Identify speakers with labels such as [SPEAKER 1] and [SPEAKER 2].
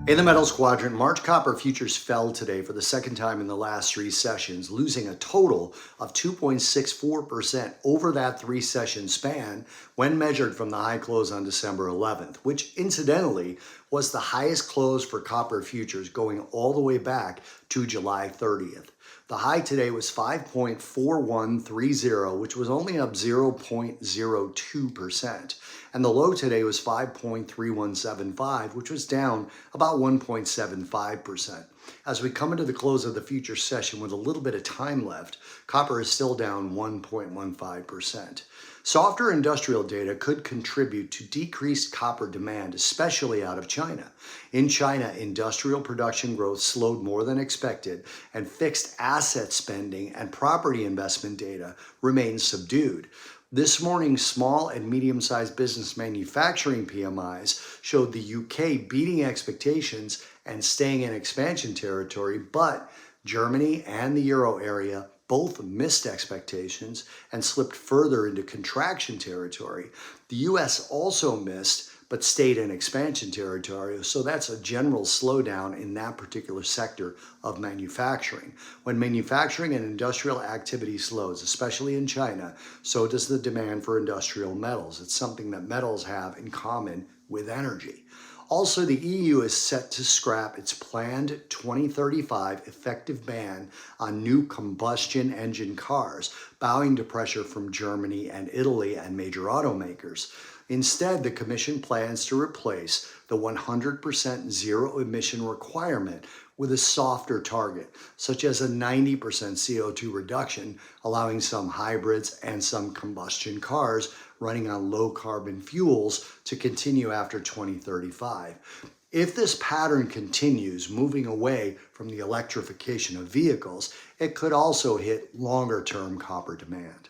[SPEAKER 1] In the metals quadrant, March copper futures fell today for the second time in the last three sessions, losing a total of 2.64% over that three-session span when measured from the high close on December 11th, which incidentally was the highest close for copper futures going all the way back to July 30th. The high today was 5.4130, which was only up 0.02%. And the low today was 5.3175, which was down about 1.75%. As we come into the close of the future session with a little bit of time left, copper is still down 1.15%. Softer industrial data could contribute to decreased copper demand, especially out of China. In China, industrial production growth slowed more than expected, and fixed asset spending and property investment data remained subdued. This morning's small and medium-sized business manufacturing PMIs showed the UK beating expectations and staying in expansion territory, but Germany and the Euro area both missed expectations and slipped further into contraction territory. The US also missed, but stayed in expansion territory, so that's a general slowdown in that particular sector of manufacturing. When manufacturing and industrial activity slows, especially in China, so does the demand for industrial metals. It's something that metals have in common with energy. Also, the EU is set to scrap its planned 2035 effective ban on new combustion engine cars, bowing to pressure from Germany and Italy and major automakers. Instead, the Commission plans to replace the 100% zero emission requirement with a softer target, such as a 90% CO2 reduction, allowing some hybrids and some combustion cars running on low carbon fuels to continue after 2035. If this pattern continues, moving away from the electrification of vehicles, it could also hit longer term copper demand.